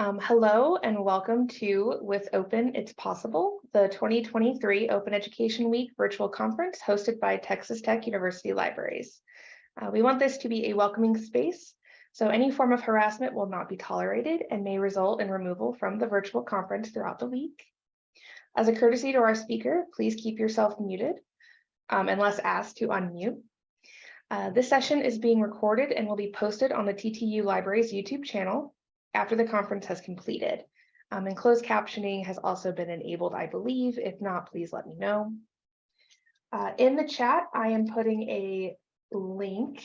Hello and welcome to With Open It's Possible, the 2023 Open Education Week virtual conference hosted by Texas Tech University Libraries. We want this to be a welcoming space, so any form of harassment will not be tolerated and may result in removal from the virtual conference throughout the week. As a courtesy to our speaker, please keep yourself muted unless asked to unmute. This session is being recorded and will be posted on the TTU Libraries YouTube channel after the conference has completed. And closed captioning has also been enabled, I believe. If not, please let me know. In the chat, I am putting a link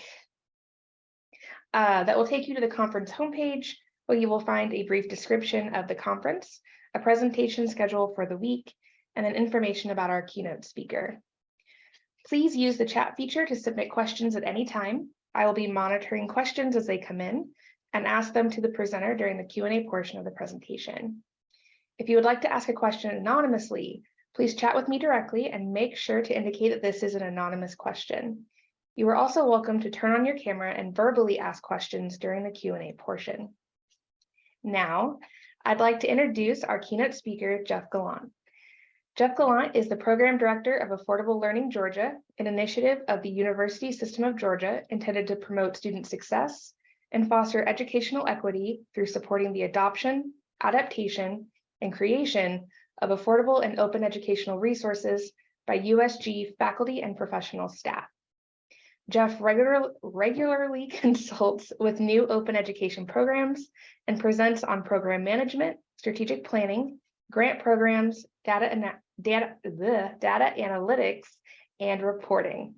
that will take you to the conference homepage, where you will find a brief description of the conference, a presentation schedule for the week, and then information about our keynote speaker. Please use the chat feature to submit questions at any time. I will be monitoring questions as they come in and ask them to the presenter during the Q&A portion of the presentation. If you would like to ask a question anonymously, please chat with me directly and make sure to indicate that this is an anonymous question. You are also welcome to turn on your camera and verbally ask questions during the Q&A portion. Now, I'd like to introduce our keynote speaker, Jeff Gallant. Jeff Gallant is the Program Director of Affordable Learning Georgia, an initiative of the University System of Georgia intended to promote student success and foster educational equity through supporting the adoption, adaptation, and creation of affordable and open educational resources by USG faculty and professional staff. Jeff regularly consults with new open education programs and presents on program management, strategic planning, grant programs, data analytics, and reporting.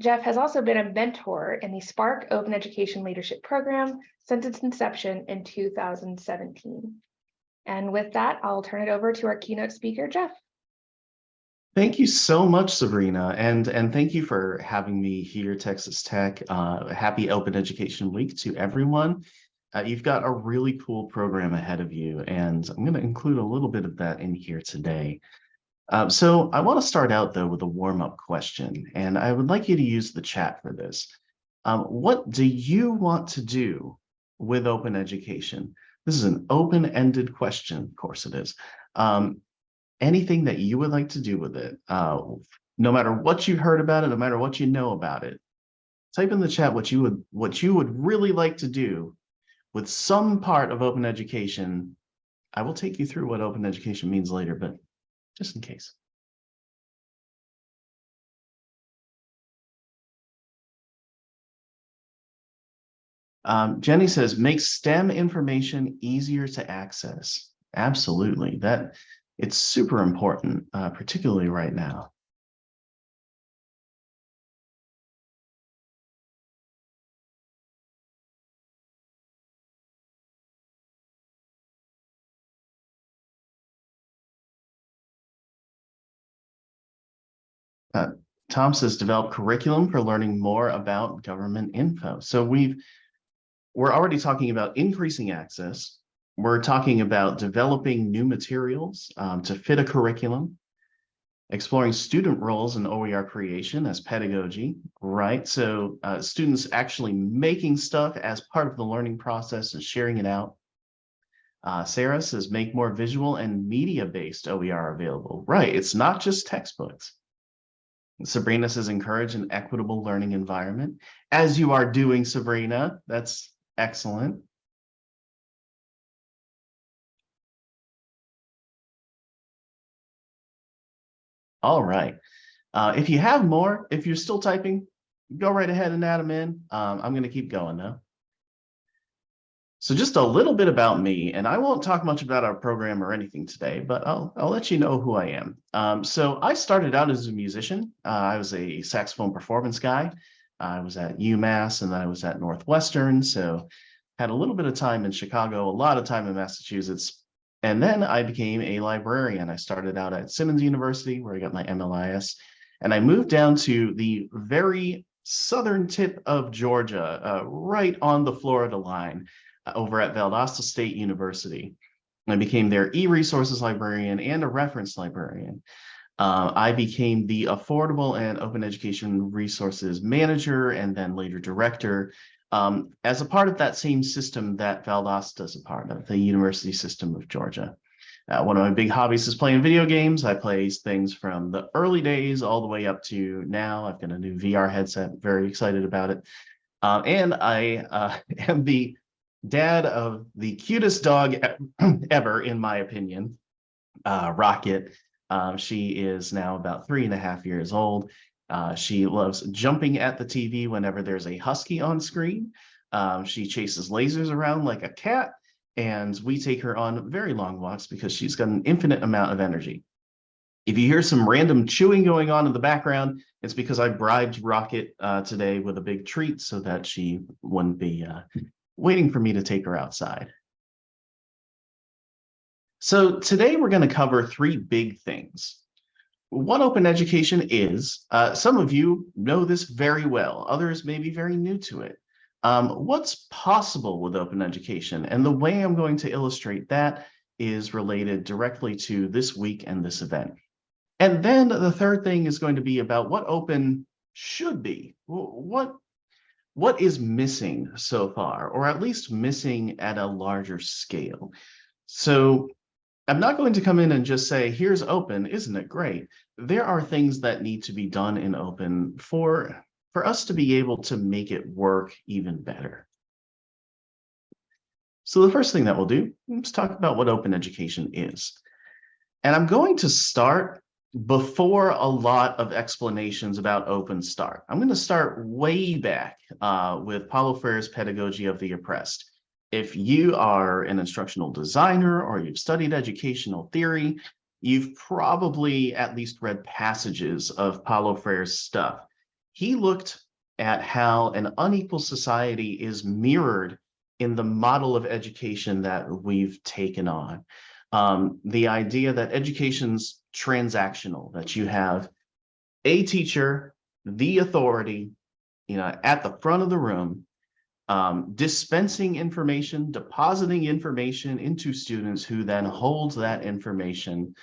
Jeff has also been a mentor in the Spark Open Education Leadership Program since its inception in 2017. And with that, I'll turn it over to our keynote speaker, Jeff. Thank you so much, Sabrina, and thank you for having me here, Texas Tech. Happy Open Education Week to everyone. You've got a really cool program ahead of you, and I'm going to include a little bit of that in here today. So I want to start out, though, with a warm-up question, and I would like you to use the chat for this. What do you want to do with open education? This is an open-ended question, of course it is. Anything that you would like to do with it, no matter what you heard about it, no matter what you know about it, type in the chat what you would really like to do with some part of open education. I will take you through what open education means later, but just in case. Jenny says, make STEM information easier to access. Absolutely, it's super important, particularly right now. Tom says, develop curriculum for learning more about government info. So we're already talking about increasing access. We're talking about developing new materials to fit a curriculum, exploring student roles in OER creation as pedagogy, right? So students actually making stuff as part of the learning process and sharing it out. Sarah says, make more visual and media-based OER available. Right, it's not just textbooks. Sabrina says, encourage an equitable learning environment. As you are doing, Sabrina, that's excellent. All right. If you have more, if you're still typing, go right ahead and add them in. I'm going to keep going now. So just a little bit about me, and I won't talk much about our program or anything today, but I'll let you know who I am. So I started out as a musician. I was a saxophone performance guy. I was at UMass and then I was at Northwestern. So had a little bit of time in Chicago, a lot of time in Massachusetts. And then I became a librarian. I started out at Simmons University, where I got my MLIS, and I moved down to the very southern tip of Georgia, right on the Florida line, over at Valdosta State University. I became their e-resources librarian and a reference librarian. I became the affordable and open education resources manager and then later director as a part of that same system that Valdosta is a part of, the University System of Georgia. One of my big hobbies is playing video games. I play things from the early days all the way up to now. I've got a new VR headset, very excited about it. And I am the dad of the cutest dog ever, in my opinion, Rocket. She is now about 3.5 years old. She loves jumping at the TV whenever there's a husky on screen. She chases lasers around like a cat, and we take her on very long walks because she's got an infinite amount of energy. If you hear some random chewing going on in the background, it's because I bribed Rocket today with a big treat so that she wouldn't be waiting for me to take her outside. So today we're going to cover 3 big things. What open education is, some of you know this very well, others may be very new to it. What's possible with open education? And the way I'm going to illustrate that is related directly to this week and this event. And then the third thing is going to be about what open should be. What is missing so far, or at least missing at a larger scale? So I'm not going to come in and just say, here's open, isn't it great? There are things that need to be done in open for us to be able to make it work even better. So the first thing that we'll do, let's talk about what open education is. And I'm going to start before a lot of explanations about open start. I'm going to start way back with Paulo Freire's Pedagogy of the Oppressed. If you are an instructional designer or you've studied educational theory, you've probably at least read passages of Paulo Freire's stuff. He looked at how an unequal society is mirrored in the model of education that we've taken on. The idea that education's transactional, that you have a teacher, the authority, at the front of the room, dispensing information, depositing information into students who then holds that information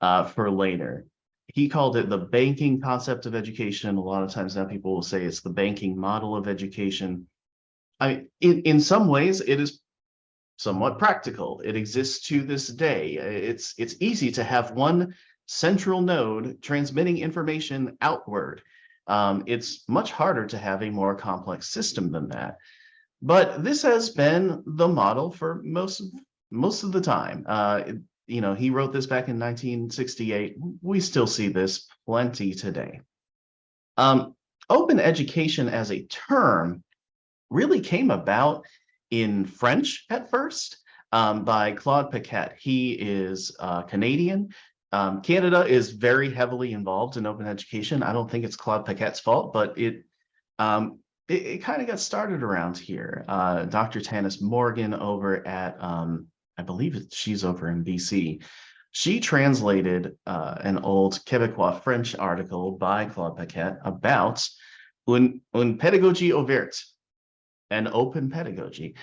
for later. He called it the banking concept of education. A lot of times now people will say it's the banking model of education. In some ways, it is somewhat practical. It exists to this day. It's easy to have one central node transmitting information outward. It's much harder to have a more complex system than that. But this has been the model for most of the time. He wrote this back in 1968. We still see this plenty today. Open education as a term really came about in French at first by Claude Paquette. He is Canadian. Canada is very heavily involved in open education. I don't think it's Claude Paquette's fault, but it kind of got started around here. Dr. Tanis Morgan over at, I believe she's over in BC. She translated an old Québécois French article by Claude Paquette about une pédagogie ouverte, an open pedagogy.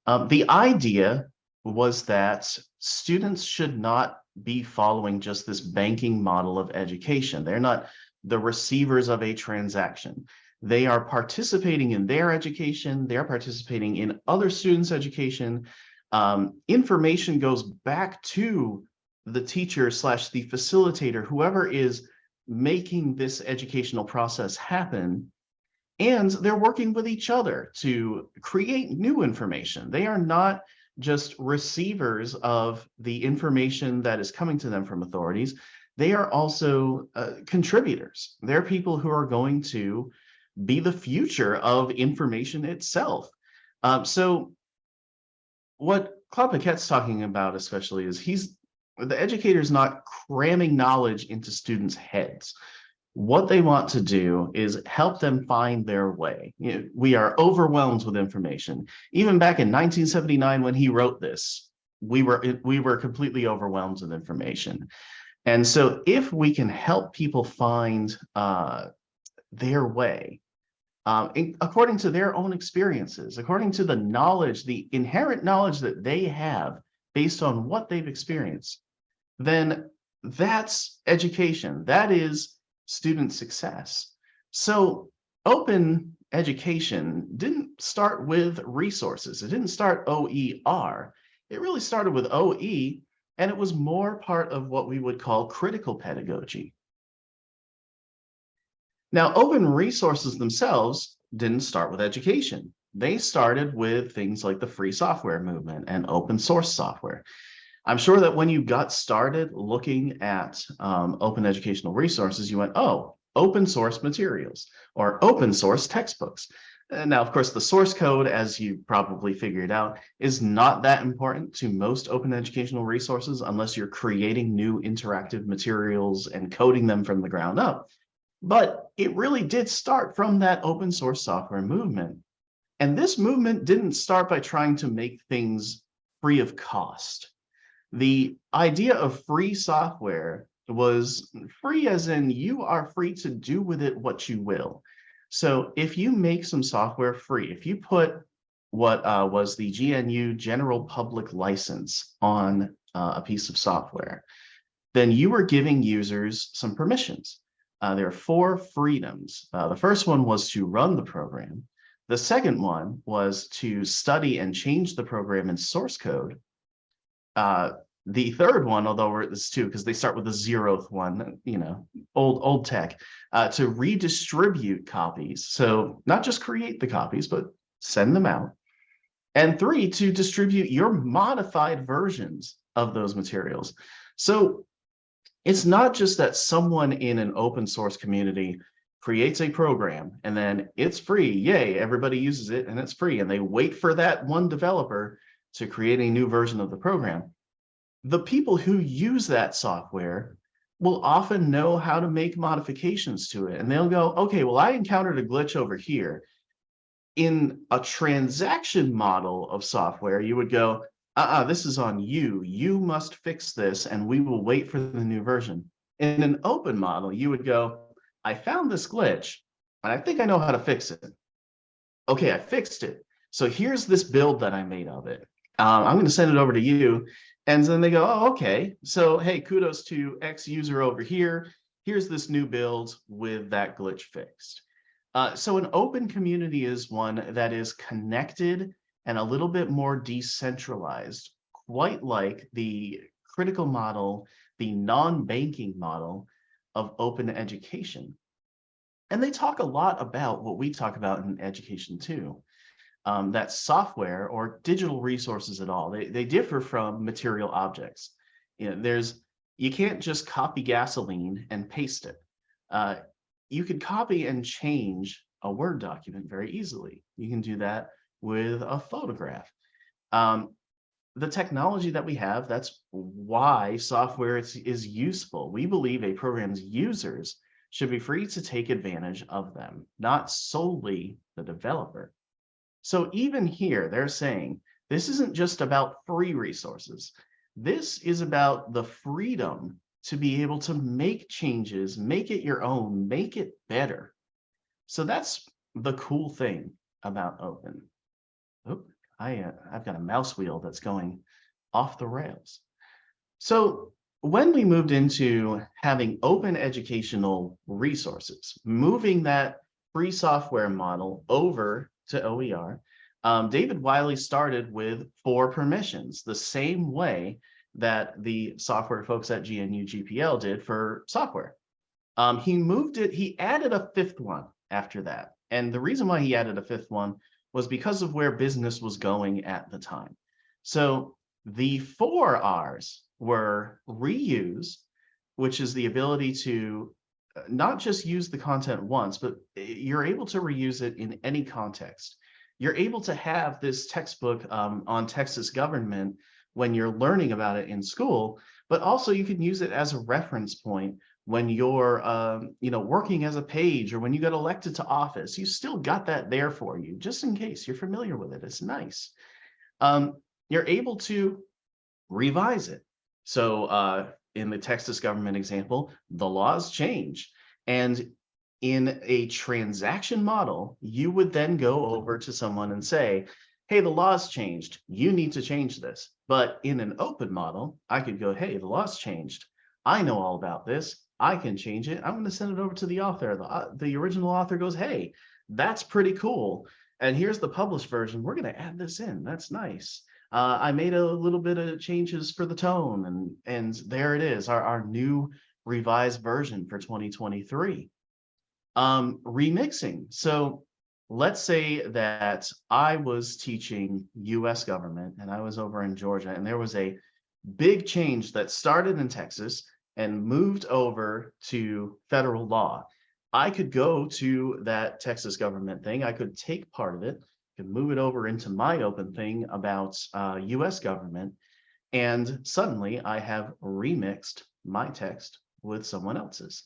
The idea was that students should not be following just this banking model of education. They're not the receivers of a transaction. They are participating in their education. They're participating in other students' education. Information goes back to the teacher / the facilitator, whoever is making this educational process happen. And they're working with each other to create new information. They are not just receivers of the information that is coming to them from authorities. They are also contributors. They're people who are going to be the future of information itself. So what Claude Paquette's talking about especially is the educator's not cramming knowledge into students' heads. What they want to do is help them find their way. We are overwhelmed with information. Even back in 1979, when he wrote this, we were completely overwhelmed with information. And so if we can help people find their way, according to their own experiences, according to the knowledge, the inherent knowledge that they have based on what they've experienced, then that's education. That is student success. So open education didn't start with resources. It didn't start OER. It really started with OE, and it was more part of what we would call critical pedagogy. Now, open resources themselves didn't start with education. They started with things like the free software movement and open source software. I'm sure that when you got started looking at open educational resources, you went, oh, open source materials or open source textbooks. Now, of course, the source code, as you probably figured out, is not that important to most open educational resources unless you're creating new interactive materials and coding them from the ground up. But it really did start from that open source software movement. And this movement didn't start by trying to make things free of cost. The idea of free software was free as in you are free to do with it what you will. So if you make some software free, if you put what was the GNU General Public License on a piece of software, then you were giving users some permissions. There are 4 freedoms. The first one was to run the program. The second one was to study and change the program in source code. The third one, although it's 2 because they start with the 0th one, old tech, to redistribute copies. So not just create the copies, but send them out. And 3, to distribute your modified versions of those materials. So it's not just that someone in an open source community creates a program and then it's free, yay, everybody uses it and it's free, and they wait for that one developer to create a new version of the program. The people who use that software will often know how to make modifications to it, and they'll go, okay, well, I encountered a glitch over here. In a transaction model of software, you would go, this is on you. You must fix this, and we will wait for the new version. In an open model, you would go, I found this glitch, and I think I know how to fix it. Okay, I fixed it. So here's this build that I made of it. I'm going to send it over to you. And then they go, oh, okay. So, hey, kudos to X user over here. Here's this new build with that glitch fixed. So an open community is one that is connected and a little bit more decentralized, quite like the critical model, the non-banking model of open education. And they talk a lot about what we talk about in education too, that software or digital resources at all, they differ from material objects. You can't just copy gasoline and paste it. You could copy and change a Word document very easily. You can do that with a photograph. The technology that we have, that's why software is useful. We believe a program's users should be free to take advantage of them, not solely the developer. So even here, they're saying this isn't just about free resources. This is about the freedom to be able to make changes, make it your own, make it better. So that's the cool thing about open. Oh, I've got a mouse wheel that's going off the rails. So when we moved into having open educational resources, moving that free software model over to OER, David Wiley started with 4 permissions, the same way that the software folks at GNU GPL did for software. He added a 5th one after that. And the reason why he added a 5th one was because of where business was going at the time. So the 4 R's were reuse, which is the ability to not just use the content once, but you're able to reuse it in any context. You're able to have this textbook on Texas government when you're learning about it in school, but also you can use it as a reference point when you're working as a page or when you got elected to office. You still got that there for you, just in case you're familiar with it. It's nice. You're able to revise it. So in the Texas government example, the laws change. And in a transaction model, you would then go over to someone and say, hey, the law's changed. You need to change this. But in an open model, I could go, hey, the law's changed. I know all about this. I can change it. I'm going to send it over to the author. The original author goes, hey, That's pretty cool. And here's the published version. We're going to add this in. That's nice. I made a little bit of changes for the tone, and there it is, our new revised version for 2023. Remixing. So let's say that I was teaching US government and I was over in Georgia, and there was a big change that started in Texas and moved over to federal law. I could go to that Texas government thing. I could take part of it, could move it over into my open thing about US government. And suddenly I have remixed my text with someone else's.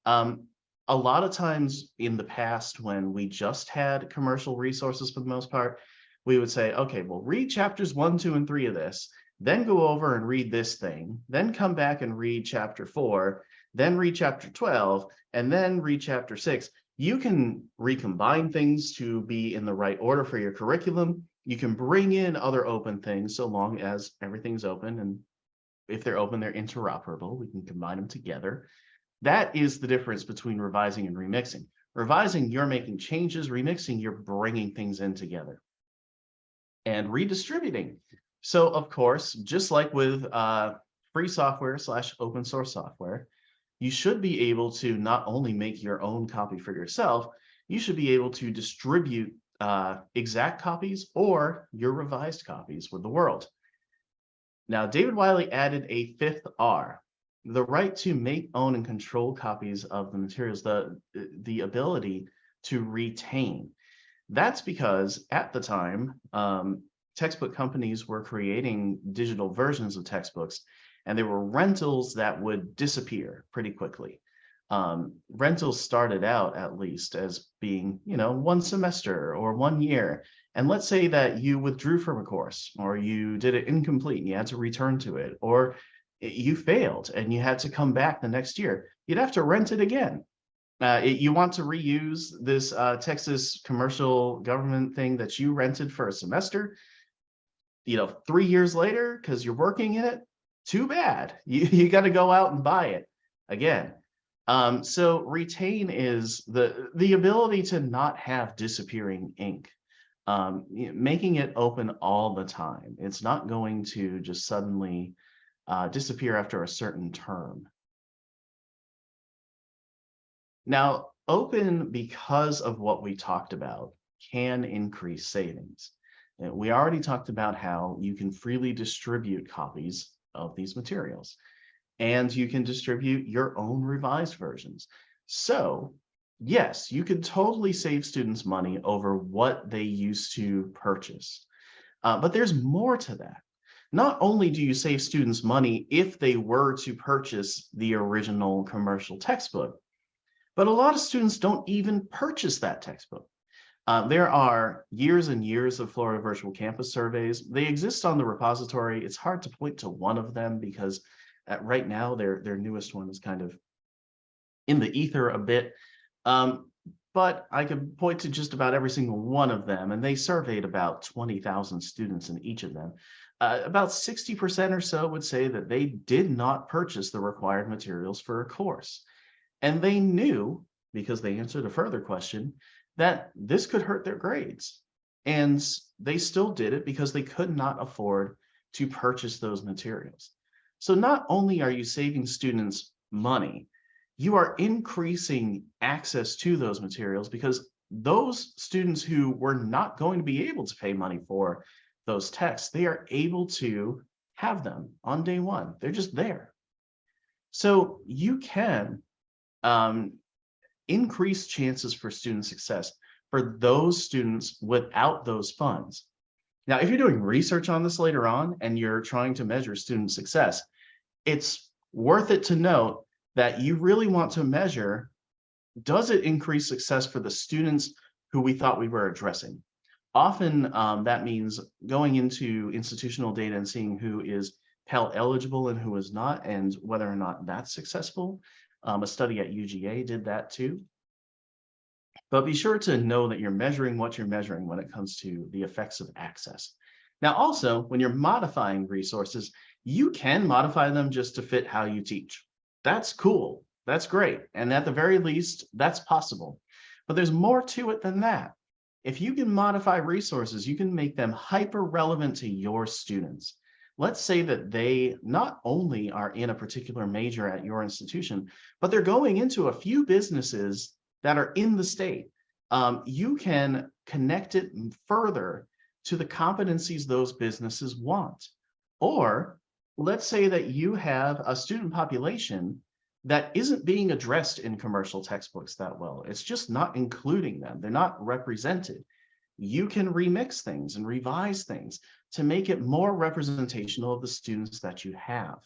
A lot of times in the past, when we just had commercial resources for the most part, we would say, okay, well, read chapters 1, 2, and 3 of this, then go over and read this thing, then come back and read chapter 4, then read chapter 12, and then read chapter 6. You can recombine things to be in the right order for your curriculum. You can bring in other open things so long as everything's open, and if they're open, they're interoperable. We can combine them together. That is the difference between revising and remixing. Revising, you're making changes. Remixing, you're bringing things in together. And redistributing. So, of course, just like with free software / open source software, you should be able to not only make your own copy for yourself, you should be able to distribute exact copies or your revised copies with the world. Now, David Wiley added a 5th R, the right to make, own, and control copies of the materials, the ability to retain. That's because at the time, textbook companies were creating digital versions of textbooks, and there were rentals that would disappear pretty quickly. Rentals started out, at least, as being, 1 semester or 1 year. And let's say that you withdrew from a course, or you did it incomplete and you had to return to it, or you failed and you had to come back the next year. You'd have to rent it again. You want to reuse this Texas commercial government thing that you rented for a semester, 3 years later, because you're working in it, too bad. You got to go out and buy it again. So retain is the ability to not have disappearing ink, making it open all the time. It's not going to just suddenly disappear after a certain term. Now, open, because of what we talked about, can increase savings. We already talked about how you can freely distribute copies of these materials, and you can distribute your own revised versions. So, yes, you could totally save students money over what they used to purchase. But there's more to that. Not only do you save students money if they were to purchase the original commercial textbook, but a lot of students don't even purchase that textbook. There are years and years of Florida Virtual Campus surveys. They exist on the repository. It's hard to point to one of them because right now their newest one is kind of in the ether a bit. But I could point to just about every single one of them, and they surveyed about 20,000 students in each of them. About 60% or so would say that they did not purchase the required materials for a course. And they knew, because they answered a further question, that this could hurt their grades. And they still did it because they could not afford to purchase those materials. So not only are you saving students money, you are increasing access to those materials, because those students who were not going to be able to pay money for those texts, they are able to have them on day one. They're just there. So you can increase chances for student success for those students without those funds. Now, if you're doing research on this later on and you're trying to measure student success, it's worth it to note that you really want to measure, does it increase success for the students who we thought we were addressing? Often that means going into institutional data and seeing who is Pell eligible and who is not, and whether or not that's successful. A study at UGA did that too. But be sure to know that you're measuring what you're measuring when it comes to the effects of access. Now, also, when you're modifying resources, you can modify them just to fit how you teach. That's cool. That's great. And at the very least, that's possible. But there's more to it than that. If you can modify resources, you can make them hyper relevant to your students. Let's say that they not only are in a particular major at your institution, but they're going into a few businesses that are in the state. You can connect it further to the competencies those businesses want. Or let's say that you have a student population that isn't being addressed in commercial textbooks that well. It's just not including them. They're not represented. You can remix things and revise things to make it more representational of the students that you have.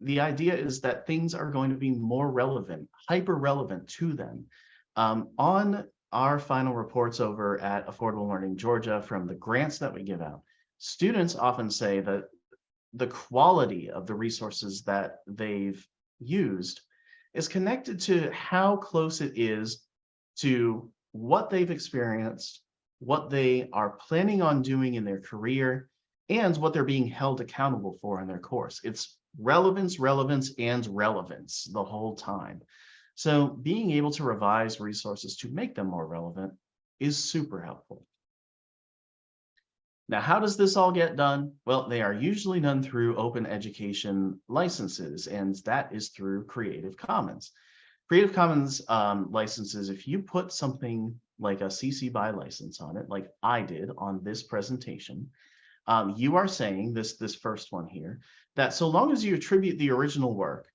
The idea is that things are going to be more relevant, hyper relevant to them. On our final reports over at Affordable Learning Georgia from the grants that we give out, students often say that the quality of the resources that they've used is connected to how close it is to what they've experienced, what they are planning on doing in their career, and what they're being held accountable for in their course. It's relevance, relevance, and relevance the whole time. So being able to revise resources to make them more relevant is super helpful. Now, how does this all get done? Well, they are usually done through open education licenses, and that is through Creative Commons. Creative Commons licenses, if you put something like a CC BY license on it, like I did on this presentation, you are saying, this first one here, that so long as you attribute the original work,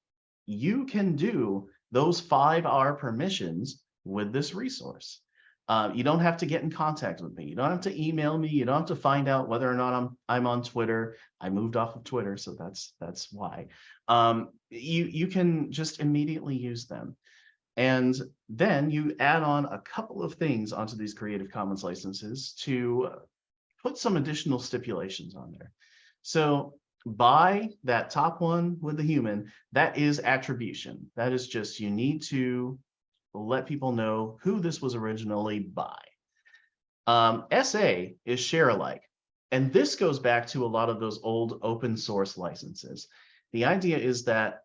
you can do those 5R permissions with this resource. You don't have to get in contact with me. You don't have to email me. You don't have to find out whether or not I'm on Twitter. I moved off of Twitter, so that's why. You can just immediately use them. And then you add on a couple of things onto these Creative Commons licenses to put some additional stipulations on there. So by that top one with the human, that is attribution. That is just, you need to let people know who this was originally by. SA is share alike. And this goes back to a lot of those old open source licenses. The idea is that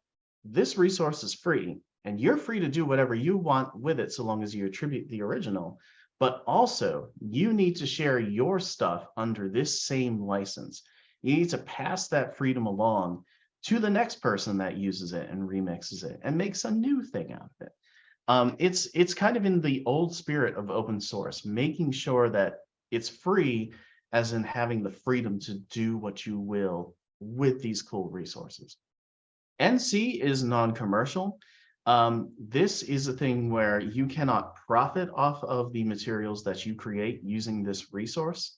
this resource is free and you're free to do whatever you want with it so long as you attribute the original, but also you need to share your stuff under this same license. You need to pass that freedom along to the next person that uses it and remixes it and makes a new thing out of it. It's kind of in the old spirit of open source, making sure that it's free, as in having the freedom to do what you will with these cool resources. NC is non-commercial. This is a thing where you cannot profit off of the materials that you create using this resource.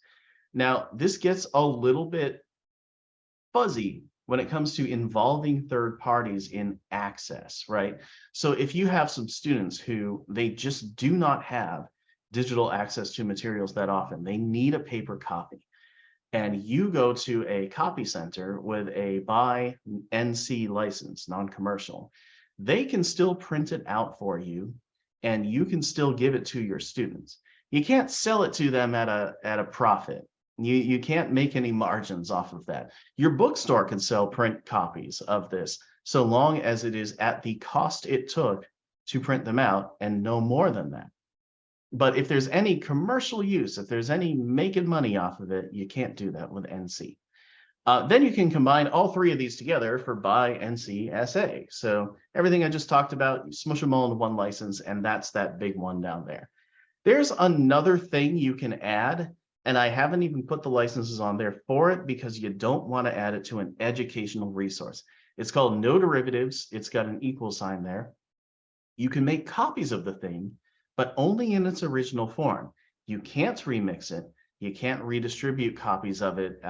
Now, this gets a little bit fuzzy when it comes to involving third parties in access, right? So if you have some students who they just do not have digital access to materials that often, they need a paper copy, and you go to a copy center with a by NC license, non-commercial, they can still print it out for you and you can still give it to your students. You can't sell it to them at a profit. You can't make any margins off of that. Your bookstore can sell print copies of this so long as it is at the cost it took to print them out and no more than that. But if there's any commercial use, if there's any making money off of it, you can't do that with NC. Then you can combine all three of these together for by NC SA. So everything I just talked about, you smush them all into one license, and that's that big one down there. There's another thing you can add, and I haven't even put the licenses on there for it because you don't want to add it to an educational resource. It's called no derivatives. It's got an equal sign there. You can make copies of the thing, but only in its original form. You can't remix it. You can't redistribute copies of it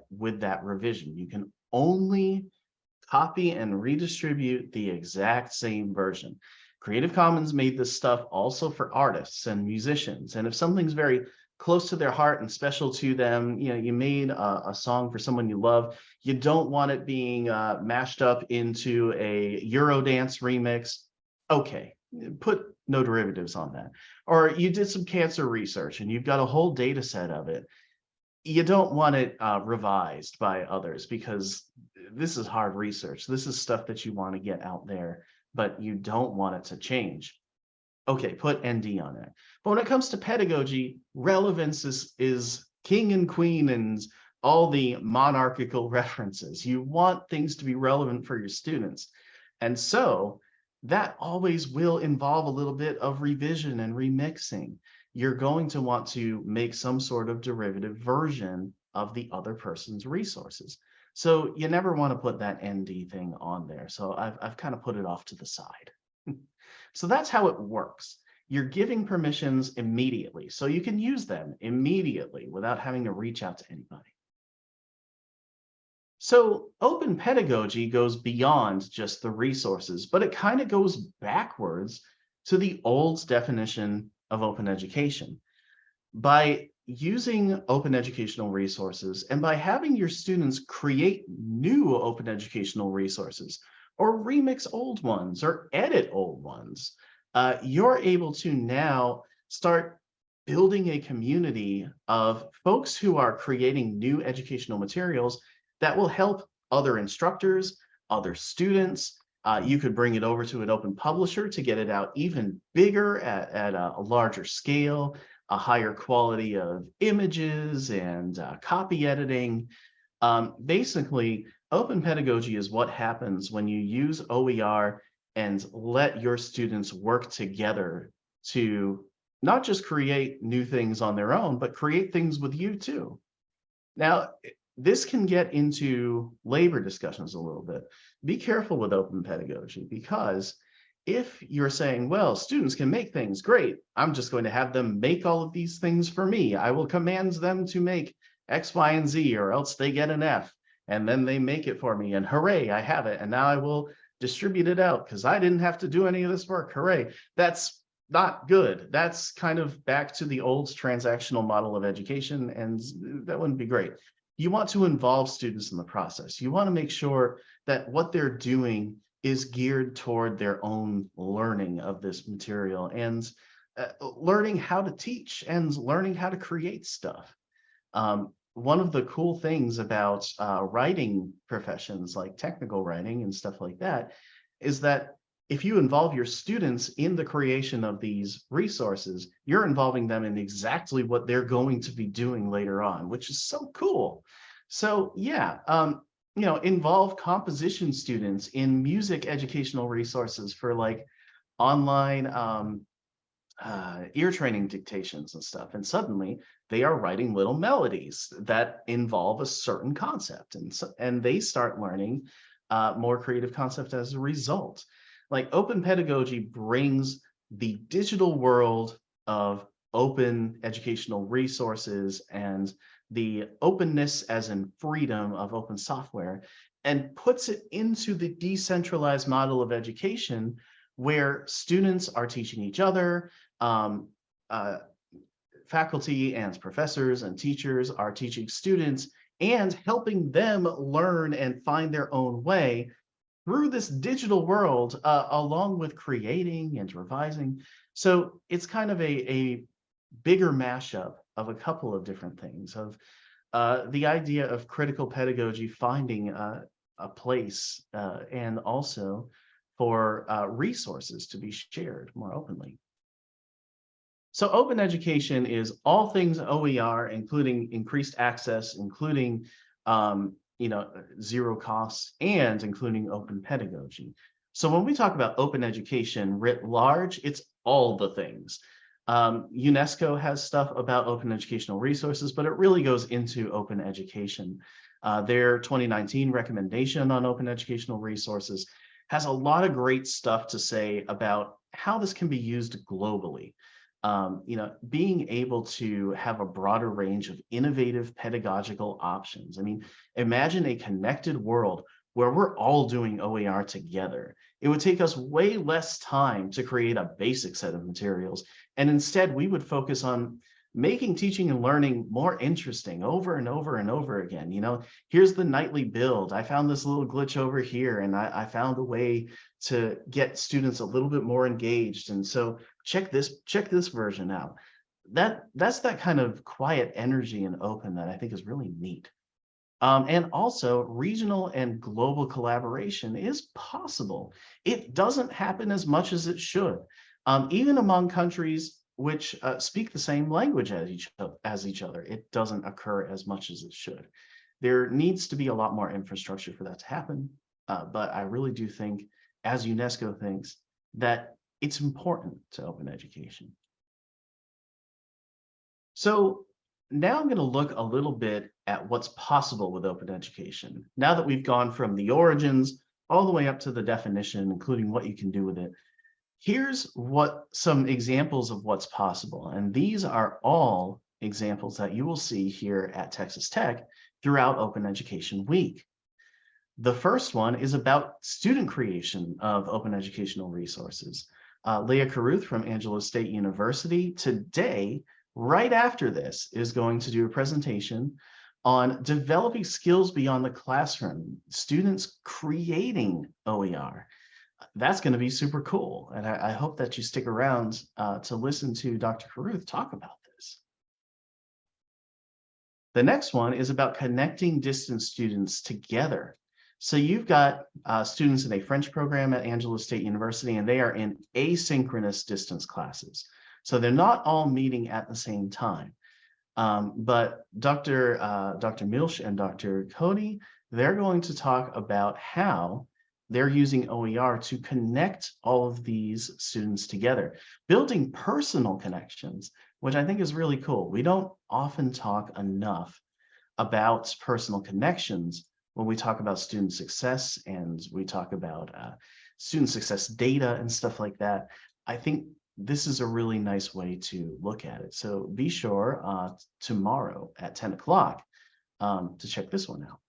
with that revision. You can only copy and redistribute the exact same version. Creative Commons made this stuff also for artists and musicians. And if something's very close to their heart and special to them, you know, you made a song for someone you love, you don't want it being mashed up into a Eurodance remix, okay, put no derivatives on that. Or you did some cancer research and you've got a whole data set of it. You don't want it revised by others because this is hard research. This is stuff that you want to get out there, but you don't want it to change. okay, put ND on there. But when it comes to pedagogy, relevance is king and queen and all the monarchical references. You want things to be relevant for your students. And so that always will involve a little bit of revision and remixing. You're going to want to make some sort of derivative version of the other person's resources. So you never want to put that ND thing on there. So I've kind of put it off to the side. So that's how it works. You're giving permissions immediately, so you can use them immediately without having to reach out to anybody. So open pedagogy goes beyond just the resources, but it kind of goes backwards to the old definition of open education. By using open educational resources and by having your students create new open educational resources or remix old ones or edit old ones, you're able to now start building a community of folks who are creating new educational materials that will help other instructors, other students. You could bring it over to an open publisher to get it out even bigger at a larger scale, a higher quality of images and copy editing. Basically, open pedagogy is what happens when you use OER and let your students work together to not just create new things on their own, but create things with you too. Now, this can get into labor discussions a little bit. Be careful with open pedagogy, because if you're saying, well, students can make things, great, I'm just going to have them make all of these things for me. I will command them to make X, Y, and Z, or else they get an F, and then they make it for me, and hooray, I have it, and now I will distribute it out because I didn't have to do any of this work, hooray. That's not good. That's kind of back to the old transactional model of education, and that wouldn't be great. You want to involve students in the process. You want to make sure that what they're doing is geared toward their own learning of this material and learning how to teach and learning how to create stuff. One of the cool things about writing professions like technical writing and stuff like that is that if you involve your students in the creation of these resources, you're involving them in exactly what they're going to be doing later on, which is so cool. So yeah, involve composition students in music educational resources for like online ear training dictations and stuff. And suddenly they are writing little melodies that involve a certain concept. And they start learning more creative concept as a result. Like open pedagogy brings the digital world of open educational resources and the openness as in freedom of open software and puts it into the decentralized model of education where students are teaching each other, faculty and professors and teachers are teaching students and helping them learn and find their own way through this digital world, along with creating and revising. So it's kind of a bigger mashup of a couple of different things, of the idea of critical pedagogy finding a place and also for resources to be shared more openly. So open education is all things OER, including increased access, including zero costs, and including open pedagogy. So when we talk about open education writ large, it's all the things. UNESCO has stuff about open educational resources, but it really goes into open education. Their 2019 recommendation on open educational resources has a lot of great stuff to say about how this can be used globally. Being able to have a broader range of innovative pedagogical options. I mean, imagine a connected world where we're all doing OER together. It would take us way less time to create a basic set of materials. And instead, we would focus on making teaching and learning more interesting over and over and over again. Here's the nightly build. I found this little glitch over here, and I found a way to get students a little bit more engaged. And so check this version out. That's that kind of quiet energy and open that I think is really neat. And also regional and global collaboration is possible. It doesn't happen as much as it should. even among countries which speak the same language as each other. It doesn't occur as much as it should. There needs to be a lot more infrastructure for that to happen, but I really do think, as UNESCO thinks, that it's important to open education. So now I'm going to look a little bit at what's possible with open education. Now that we've gone from the origins all the way up to the definition, including what you can do with it, here's some examples of what's possible. And these are all examples that you will see here at Texas Tech throughout Open Education Week. The first one is about student creation of open educational resources. Leah Caruth from Angelo State University today, right after this, is going to do a presentation on developing skills beyond the classroom, students creating OER. That's going to be super cool. And I hope that you stick around to listen to Dr. Caruth talk about this. The next one is about connecting distance students together. So you've got students in a French program at Angelo State University, and they are in asynchronous distance classes. So they're not all meeting at the same time. But Dr. Milch and Dr. Cody, they're going to talk about how they're using OER to connect all of these students together, building personal connections, which I think is really cool. We don't often talk enough about personal connections when we talk about student success and we talk about student success data and stuff like that. I think this is a really nice way to look at it. So be sure tomorrow at 10 o'clock to check this one out.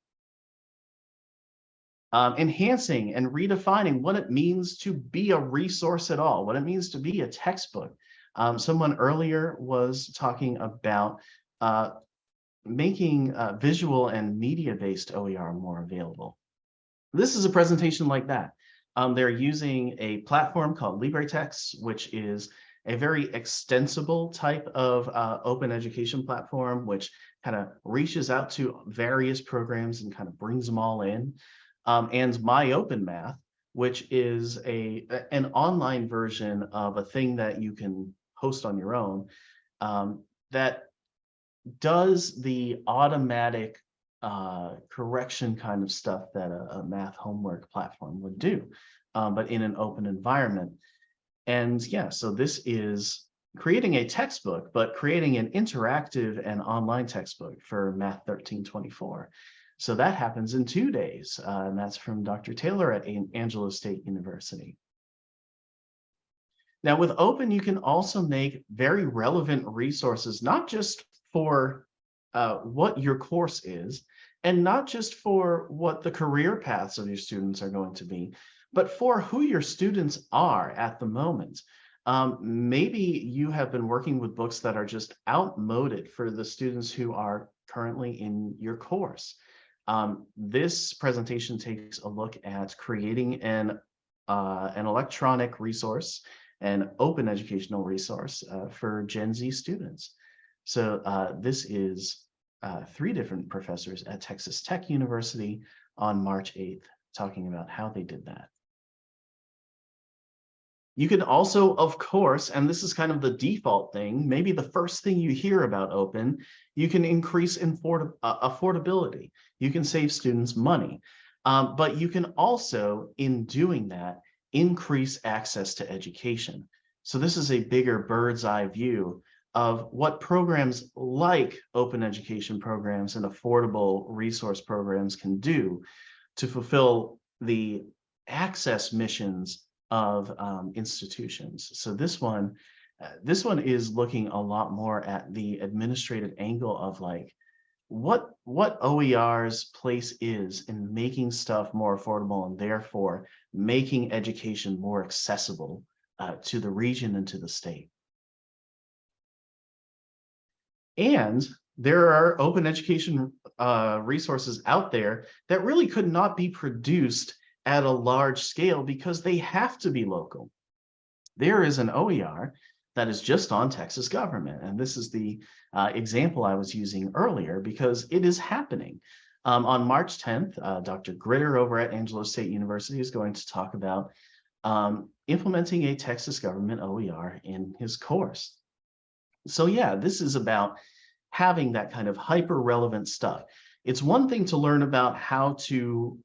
Enhancing and redefining what it means to be a resource at all, what it means to be a textbook. Someone earlier was talking about making visual and media-based OER more available. This is a presentation like that. They're using a platform called LibreText, which is a very extensible type of open education platform, which kind of reaches out to various programs and kind of brings them all in. And MyOpenMath, which is an online version of a thing that you can host on your own that does the automatic correction kind of stuff that a math homework platform would do, but in an open environment. And yeah, so this is creating a textbook, but creating an interactive and online textbook for Math 1324. So that happens in 2 days, and that's from Dr. Taylor at Angelo State University. Now with open, you can also make very relevant resources, not just for what your course is, and not just for what the career paths of your students are going to be, but for who your students are at the moment. Maybe you have been working with books that are just outmoded for the students who are currently in your course. This presentation takes a look at creating an electronic resource, an open educational resource for Gen Z students. So this is 3 different professors at Texas Tech University on March 8th, talking about how they did that. You can also, of course, and this is kind of the default thing, maybe the first thing you hear about open, you can increase affordability. You can save students money, but you can also, in doing that, increase access to education. So this is a bigger bird's eye view of what programs like open education programs and affordable resource programs can do to fulfill the access missions of institutions. So this one is looking a lot more at the administrative angle of like what OER's place is in making stuff more affordable and therefore making education more accessible to the region and to the state. And there are open education resources out there that really could not be produced at a large scale because they have to be local. There is an OER that is just on Texas government. And this is the example I was using earlier because it is happening. On March 10th, Dr. Gritter over at Angelo State University is going to talk about implementing a Texas government OER in his course. So yeah, this is about having that kind of hyper relevant stuff. It's one thing to learn about how to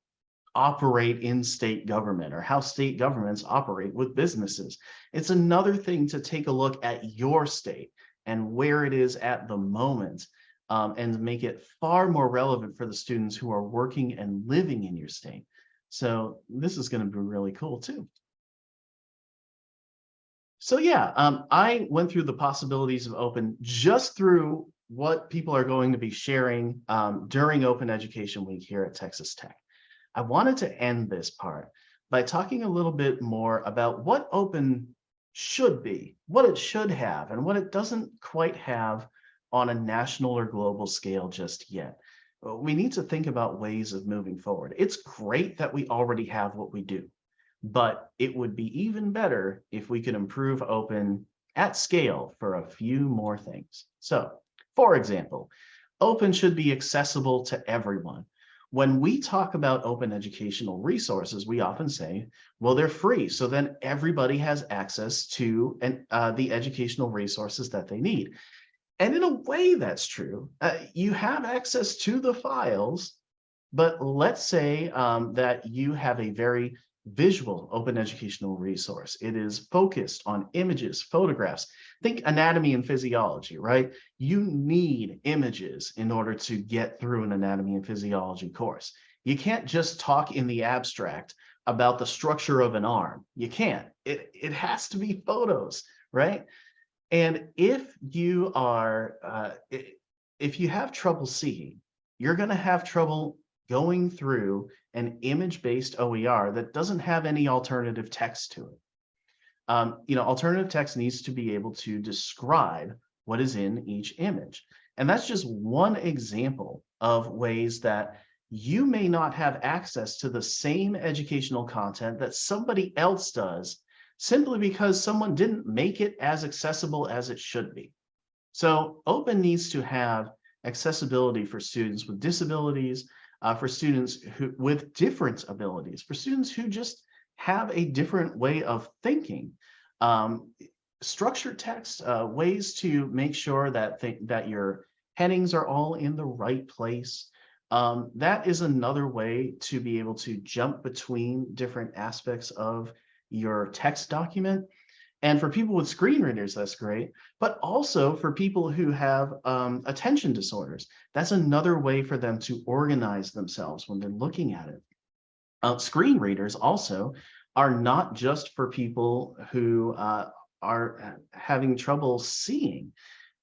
operate in state government or how state governments operate with businesses. It's another thing to take a look at your state and where it is at the moment, and make it far more relevant for the students who are working and living in your state. So this is going to be really cool too. So yeah, I went through the possibilities of open just through what people are going to be sharing during Open Education Week here at Texas Tech. I wanted to end this part by talking a little bit more about what open should be, what it should have, and what it doesn't quite have on a national or global scale just yet. We need to think about ways of moving forward. It's great that we already have what we do, but it would be even better if we could improve open at scale for a few more things. So, for example, open should be accessible to everyone. When we talk about open educational resources, we often say, well, they're free. So then everybody has access to the educational resources that they need. And in a way, that's true. You have access to the files, but let's say that you have a very visual open educational resource. It is focused on images, photographs. Think anatomy and physiology, right? You need images in order to get through an anatomy and physiology course. You can't just talk in the abstract about the structure of an arm. You can't. It has to be photos, right? And if you have trouble seeing, you're going to have trouble going through an image-based OER that doesn't have any alternative text to it. Alternative text needs to be able to describe what is in each image. And that's just one example of ways that you may not have access to the same educational content that somebody else does simply because someone didn't make it as accessible as it should be. So open needs to have accessibility for students with disabilities, for students with different abilities, for students who just have a different way of thinking. Structured text, ways to make sure that your headings are all in the right place. That is another way to be able to jump between different aspects of your text document. And for people with screen readers, that's great. But also for people who have attention disorders, that's another way for them to organize themselves when they're looking at it. Screen readers also are not just for people who are having trouble seeing.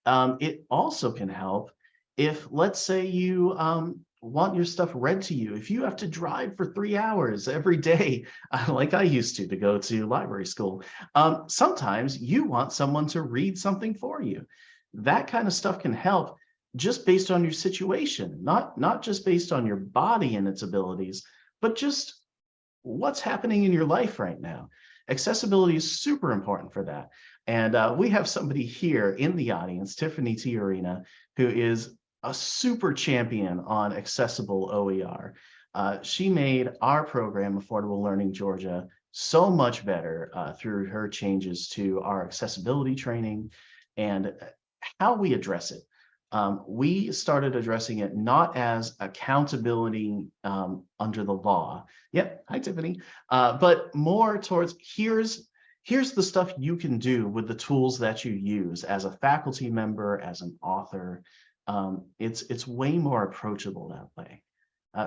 It also can help if, let's say, you want your stuff read to you. If you have to drive for 3 hours every day, like I used to go to library school, sometimes you want someone to read something for you. That kind of stuff can help just based on your situation, not just based on your body and its abilities, but just what's happening in your life right now. Accessibility is super important for that. And we have somebody here in the audience, Tiffany Tiarina, who is a super champion on accessible OER. She made our program, Affordable Learning Georgia, so much better through her changes to our accessibility training and how we address it. We started addressing it not as accountability under the law. Yep, hi Tiffany. But more towards here's the stuff you can do with the tools that you use as a faculty member, as an author. It's way more approachable that way.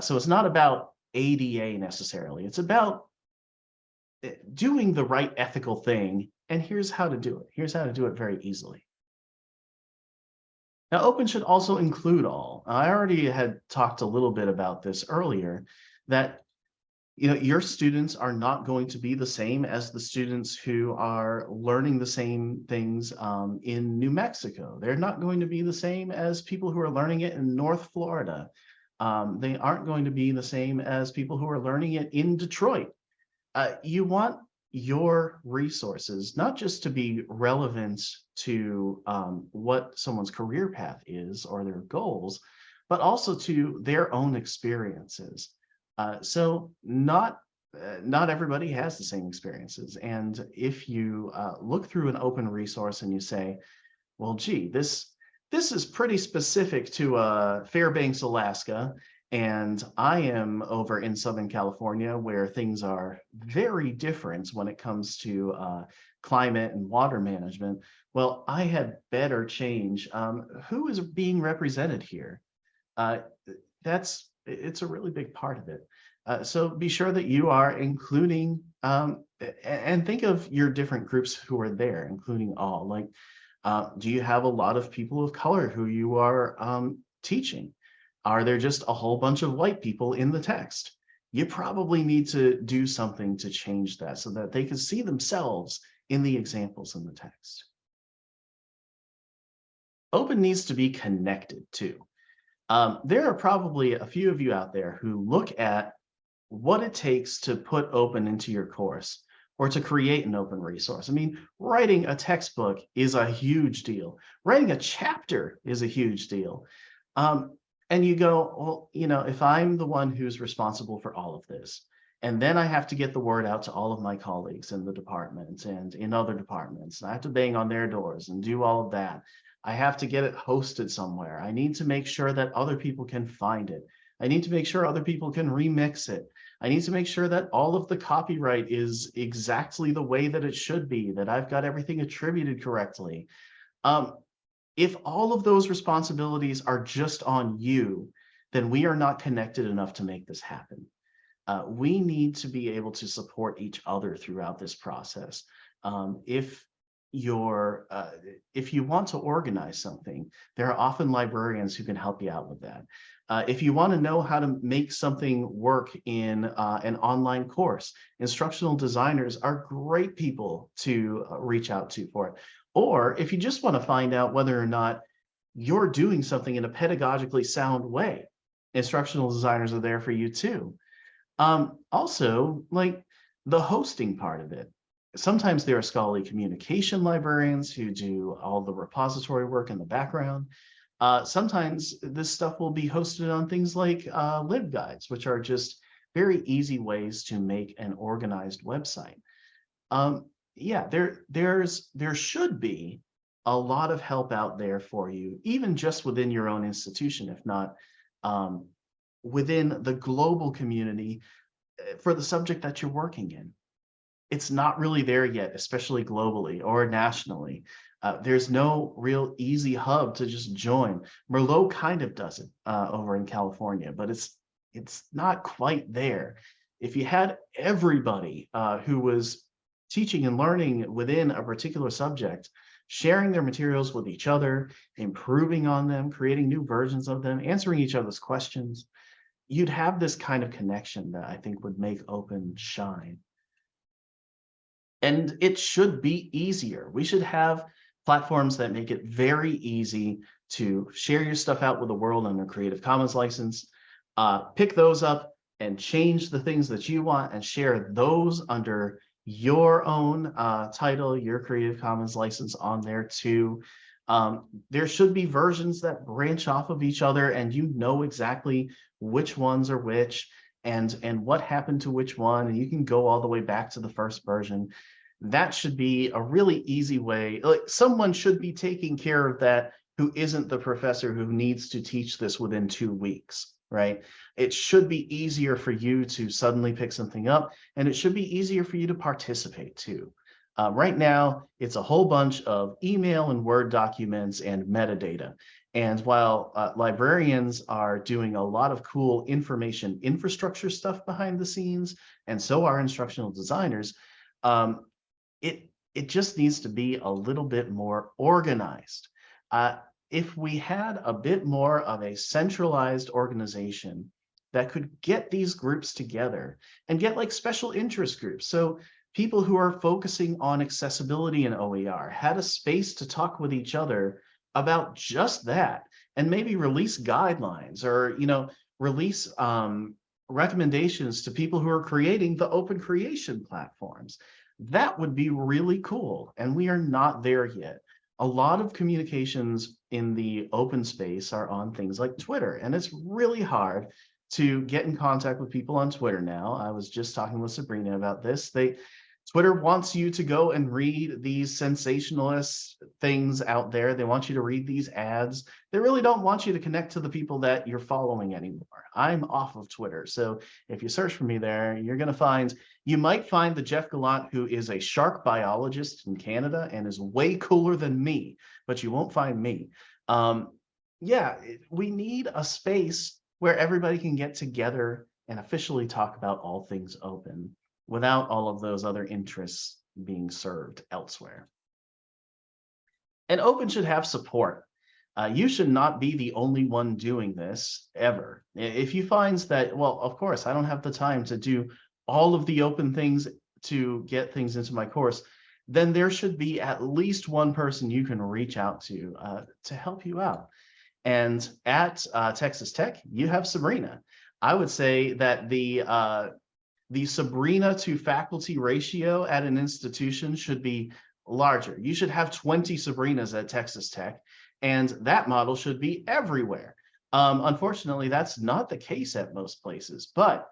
So it's not about ADA necessarily. It's about doing the right ethical thing. And here's how to do it. Here's how to do it very easily. Now, open should also include all. I already had talked a little bit about this earlier, that your students are not going to be the same as the students who are learning the same things in New Mexico. They're not going to be the same as people who are learning it in North Florida. They aren't going to be the same as people who are learning it in Detroit. You want your resources not just to be relevant to what someone's career path is or their goals, but also to their own experiences. So not not everybody has the same experiences. And if you look through an open resource and you say, well, gee, this is pretty specific to Fairbanks, Alaska, and I am over in Southern California where things are very different when it comes to climate and water management. Well, I had better change. Who is being represented here? It's a really big part of it. So be sure that you are including, and think of your different groups who are there, including all. Like, do you have a lot of people of color who you are teaching? Are there just a whole bunch of white people in the text? You probably need to do something to change that so that they can see themselves in the examples in the text. Open needs to be connected too. There are probably a few of you out there who look at what it takes to put open into your course or to create an open resource. I mean, writing a textbook is a huge deal. Writing a chapter is a huge deal. And you go, well, you know, if I'm the one who's responsible for all of this, and then I have to get the word out to all of my colleagues in the department and in other departments, and I have to bang on their doors and do all of that. I have to get it hosted somewhere. I need to make sure that other people can find it. I need to make sure other people can remix it. I need to make sure that all of the copyright is exactly the way that it should be, that I've got everything attributed correctly. If all of those responsibilities are just on you, then we are not connected enough to make this happen. We need to be able to support each other throughout this process. If you want to organize something, there are often librarians who can help you out with that. If you want to know how to make something work in an online course, instructional designers are great people to reach out to for it. Or if you just want to find out whether or not you're doing something in a pedagogically sound way, instructional designers are there for you too. Also, like the hosting part of it. Sometimes there are scholarly communication librarians who do all the repository work in the background. Sometimes this stuff will be hosted on things like LibGuides, which are just very easy ways to make an organized website. Yeah, there should be a lot of help out there for you, even just within your own institution, if not within the global community for the subject that you're working in. It's not really there yet, especially globally or nationally. There's no real easy hub to just join. Merlot kind of does it over in California, but it's not quite there. If you had everybody who was teaching and learning within a particular subject, sharing their materials with each other, improving on them, creating new versions of them, answering each other's questions, you'd have this kind of connection that I think would make open shine. And it should be easier. We should have platforms that make it very easy to share your stuff out with the world under Creative Commons license, pick those up and change the things that you want and share those under your own title, your Creative Commons license on there too. There should be versions that branch off of each other and you know exactly which ones are which and what happened to which one, and you can go all the way back to the first version. That should be a really easy way. Like someone should be taking care of that who isn't the professor who needs to teach this within 2 weeks, right? It should be easier for you to suddenly pick something up, and it should be easier for you to participate too. Right now, it's a whole bunch of email and Word documents and metadata. And while librarians are doing a lot of cool information infrastructure stuff behind the scenes, and so are instructional designers, it just needs to be a little bit more organized. If we had a bit more of a centralized organization that could get these groups together and get like special interest groups. So people who are focusing on accessibility in OER had a space to talk with each other about just that, and maybe release guidelines or, you know, release recommendations to people who are creating the open creation platforms. That would be really cool. And we are not there yet. A lot of communications in the open space are on things like Twitter, and it's really hard to get in contact with people on Twitter now. I was just talking with Sabrina about this. Twitter wants you to go and read these sensationalist things out there. They want you to read these ads. They really don't want you to connect to the people that you're following anymore. I'm off of Twitter. So if you search for me there, you might find the Jeff Gallant, who is a shark biologist in Canada and is way cooler than me, but you won't find me. Yeah, we need a space where everybody can get together and officially talk about all things open, without all of those other interests being served elsewhere. And open should have support. You should not be the only one doing this ever. If you find that, well, of course, I don't have the time to do all of the open things to get things into my course, then there should be at least one person you can reach out to help you out. And at Texas Tech, you have Sabrina. I would say that the Sabrina to faculty ratio at an institution should be larger. You should have 20 Sabrinas at Texas Tech, and that model should be everywhere. Unfortunately, that's not the case at most places, but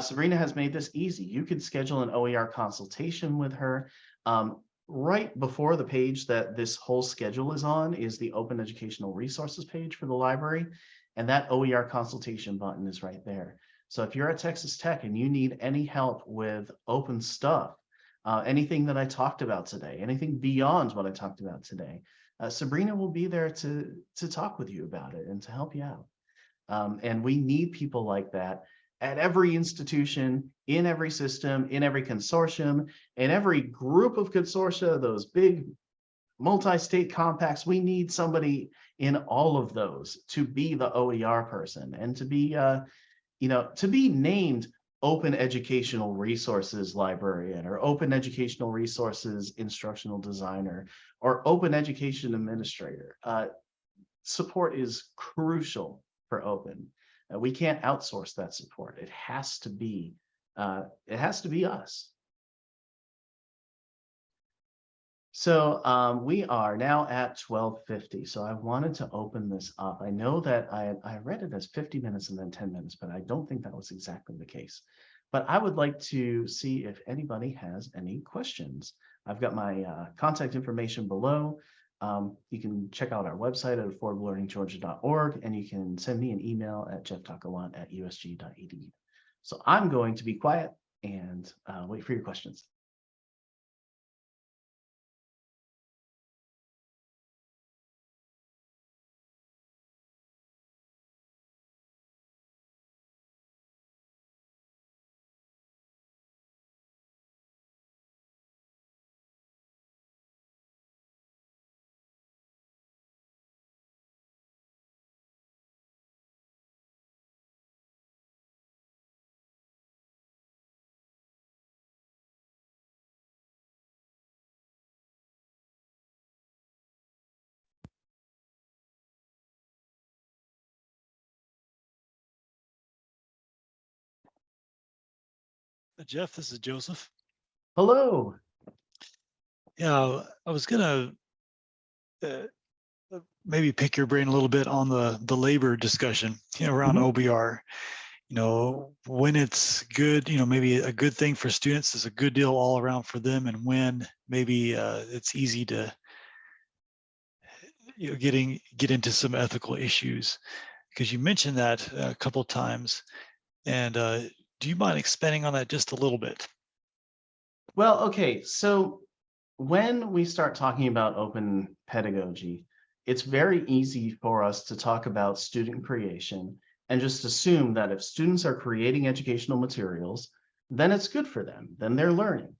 Sabrina has made this easy. You could schedule an OER consultation with her. Right before the page that this whole schedule is on is the Open Educational Resources page for the library, and that OER consultation button is right there. So if you're at Texas Tech and you need any help with open stuff, anything that I talked about today, anything beyond what I talked about today, Sabrina will be there to talk with you about it and to help you out. And we need people like that at every institution, in every system, in every consortium, in every group of consortia, those big multi-state compacts. We need somebody in all of those to be the OER person and to be to be named Open Educational Resources Librarian or Open Educational Resources Instructional Designer or Open Education Administrator. Support is crucial for open. We can't outsource that support. It has to be us. So we are now at 12:50. So I wanted to open this up. I know that I read it as 50 minutes and then 10 minutes, but I don't think that was exactly the case. But I would like to see if anybody has any questions. I've got my contact information below. You can check out our website at affordableLearningGeorgia.org, and you can send me an email at jeff.gallant@usg.edu. So I'm going to be quiet and wait for your questions. Jeff, this is Joseph. Hello. Yeah, I was gonna maybe pick your brain a little bit on the labor discussion, around OBR. When it's good, maybe a good thing for students is a good deal all around for them, and when maybe it's easy to get into some ethical issues, because you mentioned that a couple of times. And do you mind expanding on that just a little bit? Well, okay, so when we start talking about open pedagogy, it's very easy for us to talk about student creation and just assume that if students are creating educational materials, then it's good for them, then they're learning.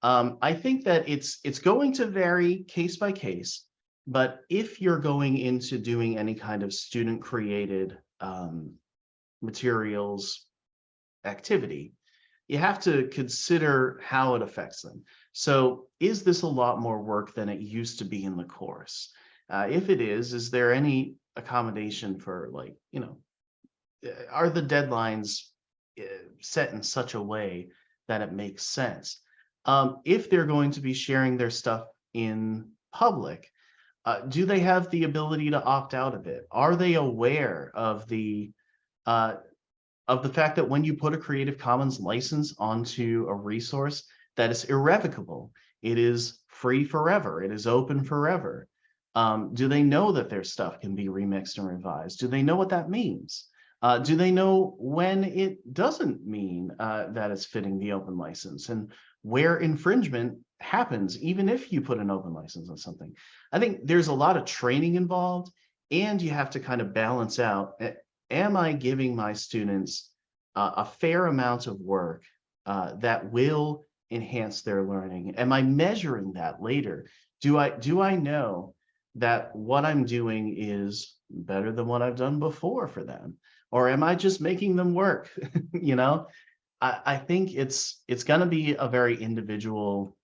I think that it's going to vary case by case, but if you're going into doing any kind of student created materials activity, you have to consider how it affects them. So is this a lot more work than it used to be in the course? If it is there any accommodation for, like, are the deadlines set in such a way that it makes sense? If they're going to be sharing their stuff in public, do they have the ability to opt out of it? Are they aware of the of the fact that when you put a Creative Commons license onto a resource, that is irrevocable. It is free forever. It is open forever. Do they know that their stuff can be remixed and revised? Do they know what that means? Do they know when it doesn't mean that it's fitting the open license, and where infringement happens, even if you put an open license on something? I think there's a lot of training involved, and you have to kind of balance out, am I giving my students a fair amount of work that will enhance their learning? Am I measuring that later? Do I know that what I'm doing is better than what I've done before for them? Or am I just making them work? You know, I think it's going to be a very individual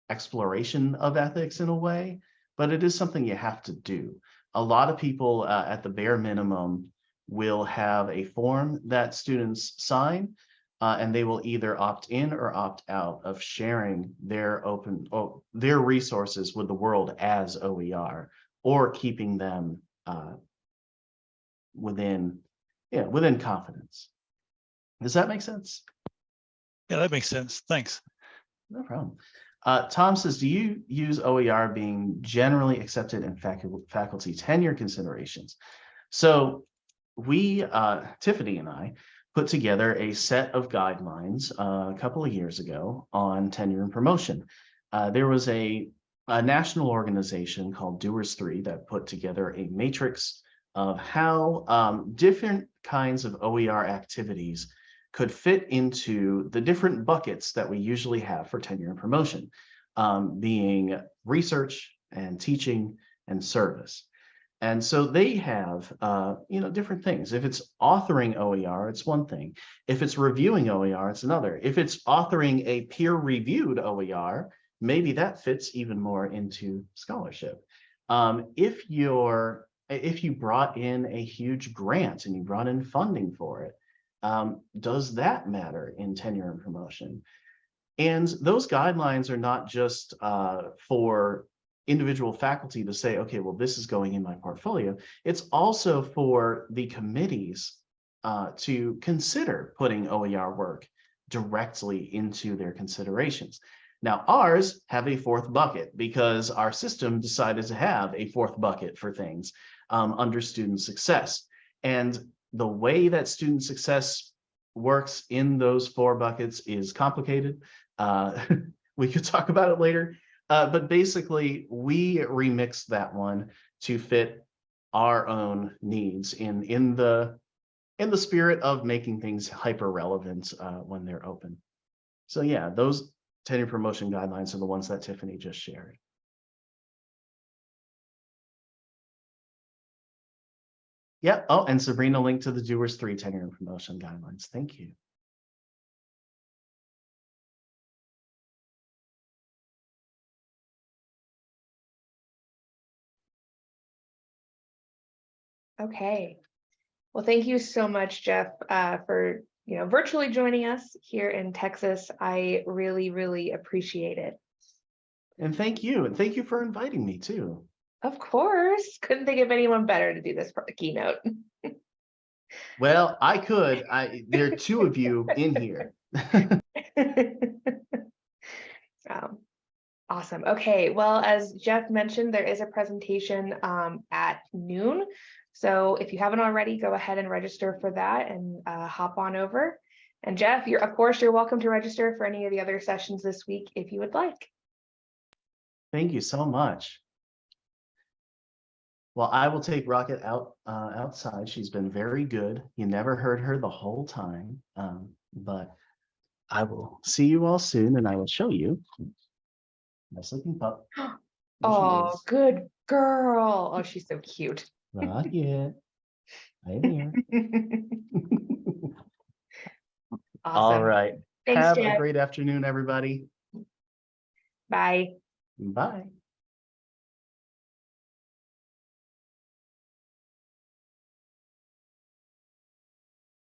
exploration of ethics in a way, but it is something you have to do. A lot of people at the bare minimum will have a form that students sign, and they will either opt in or opt out of sharing their their resources with the world as OER, or keeping them within confidence. Does that make sense? Yeah, that makes sense. Thanks. No problem. Tom says, do you use OER being generally accepted in faculty tenure considerations? So we, Tiffany and I, put together a set of guidelines a couple of years ago on tenure and promotion. There was a national organization called Doers 3 that put together a matrix of how different kinds of OER activities could fit into the different buckets that we usually have for tenure and promotion, being research and teaching and service. And so they have, different things. If it's authoring OER, it's one thing. If it's reviewing OER, it's another. If it's authoring a peer-reviewed OER, maybe that fits even more into scholarship. If you brought in a huge grant and you brought in funding for it, does that matter in tenure and promotion? And those guidelines are not just for individual faculty to say, okay, well, this is going in my portfolio. It's also for the committees to consider putting OER work directly into their considerations. Now, ours have a fourth bucket because our system decided to have a fourth bucket for things under student success. And the way that student success works in those four buckets is complicated. We could talk about it later. But basically, we remixed that one to fit our own needs in the spirit of making things hyper relevant when they're open. So yeah, those tenure promotion guidelines are the ones that Tiffany just shared. Yeah. Oh, and Sabrina linked to the Doers 3 tenure and promotion guidelines. Thank you. Okay. Well, thank you so much, Jeff, for virtually joining us here in Texas. I really, really appreciate it. And thank you. And thank you for inviting me too. Of course. Couldn't think of anyone better to do this for the keynote. Well, I could. There are two of you in here. Awesome. Okay. Well, as Jeff mentioned, there is a presentation at noon. So if you haven't already, go ahead and register for that and hop on over. And Jeff, of course, you're welcome to register for any of the other sessions this week if you would like. Thank you so much. Well, I will take Rocket outside. She's been very good. You never heard her the whole time, but I will see you all soon, and I will show you. Nice looking pup. Oh, good girl. Oh, she's so cute. Not yet. I'm here. Awesome. All right. Thanks, Have Jeff. a great afternoon, everybody. Bye. Bye.